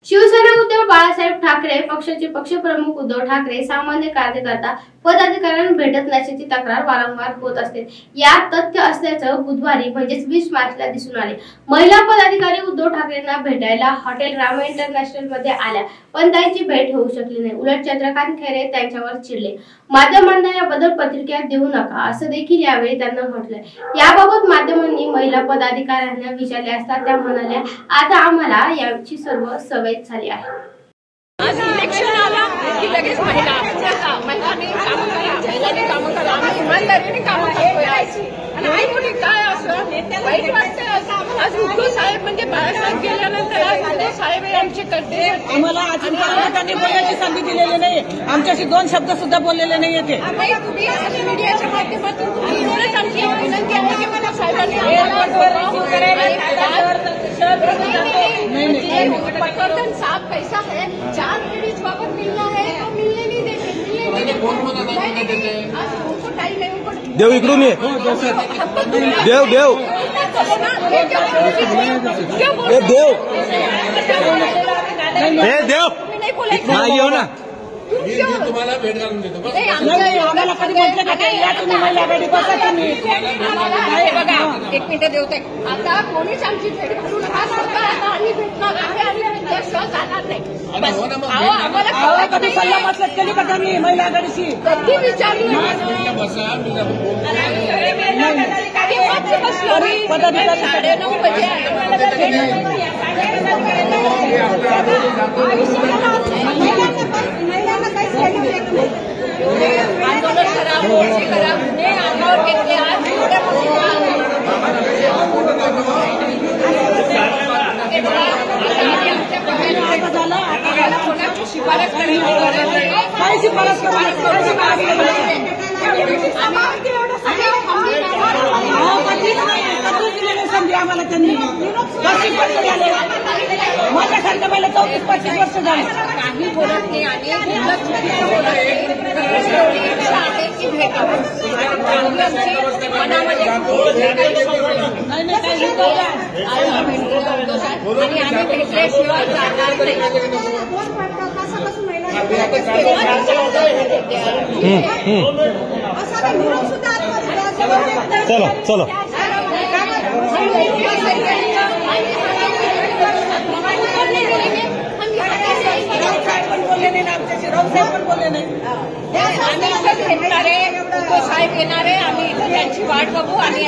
शिवसेना उद्धव बाळासाहेब ठाकरे पक्षाचे पक्षप्रमुख उद्धव ठाकरे सामान्य कार्यकर्ता पदाधिकाऱ्यांना भेटत नसल्याची तक्रार वारंवार होत असते। यात तथ्य असल्याचं बुधवारी म्हणजेच 20 मार्चला दिसून आले। महिला पदाधिकारी उद्धव ठाकरेंना भेटायला हॉटेल रामा इंटरनॅशनल मध्ये आल्या, पण त्यांची भेट होऊ शकली नाही। उलट चंद्रकांत खैरे त्यांच्यावर चिडले। माध्यमांना याबद्दल प्रतिक्रिया देऊ नका असं देखील यावेळी त्यांना म्हटलंय। याबाबत माध्यमांनी महिला पदाधिकाऱ्यांना विचारले असता त्या म्हणाल्या, आता आम्हाला याची सर्व सवय झाली आहे। आज इलेक्शन आला की लगेच महिलांनी कामं करा, आम्ही इमानदारीने कामं करतोय आणि आई मुली काय असं वाईट वाटतं। आज उद्धव साहेब म्हणजे बाळासाहेब गेल्यानंतर आज उद्धव साहेब हे आमचे करते। आम्हाला आज त्यांनी बोलण्याची संधी दिलेली नाही, आमच्याशी 2 शब्द सुद्धा बोललेले नाही ते। तुम्ही मीडियाच्या माध्यमातून तुम्ही आमची विनंती आहे की मला साहेबांनी पटवर्धन साफ पैसा है, 4 लेडीज वापस मिलना है तो मिलने नहीं देते। देव इकडून ये, देव देव देव येऊ ना, तुम्हाला भेट घालून देतो। आम्हाला कधी म्हटलं का या तुम्ही महिला आघाडी बसा तुम्ही बघा 1 मिनिट देवते। आता कोणीच आमची भेट घालू नका, आता आम्ही भेटणार आहे आणि जाणार नाही। आम्हाला कधी सल्ला मसलत केली का त्यांनी महिला आघाडीशी? कधी विचारली पदाधिकारी 9:30 बजे आंदोलन करा, अंगावर घेतले। आज कोणाची शिफारस काय शिफारस संधी आम्हाला त्यांनी माझ्यासारख्या पहिलं 34-35 वर्ष झाले काही बोलत नाही आणि मनामध्ये आणि आम्ही भेटल्याशिवाय जाणार नाही। चलो चलो भेटणारे उद्धव साहेब येणारे, आम्ही इथं त्यांची वाट बघू आणि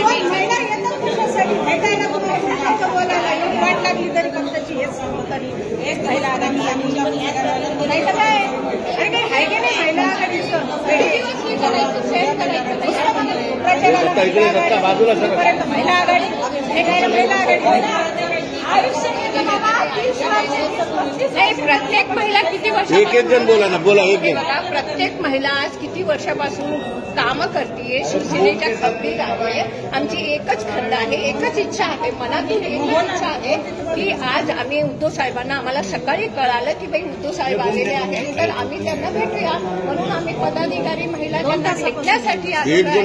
वाट लागली तरी पक्षाची हेच सांगतो तरी एक महिला आघाडी नाही तर काय आहे की नाही महिला आघाडीचं महिला आघाडी महिला आघाडी प्रत्येक महिला किती वर्ष एक जण बोला ना, बोला एक प्रत्येक महिला आज किती वर्षापासून कामं करते, शिवसेनेच्या खंबीर आहे। आमची एकच खंड आहे, एकच इच्छा आहे, मनातून एकच इच्छा आहे की आज आम्ही उद्धव साहेबांना आम्हाला सकाळी कळालं की बाई उद्धव साहेब आलेले आहेत, तर आम्ही त्यांना भेटूया म्हणून आम्ही पदाधिकारी महिला त्यांना भेटण्यासाठी आलेलो आहे।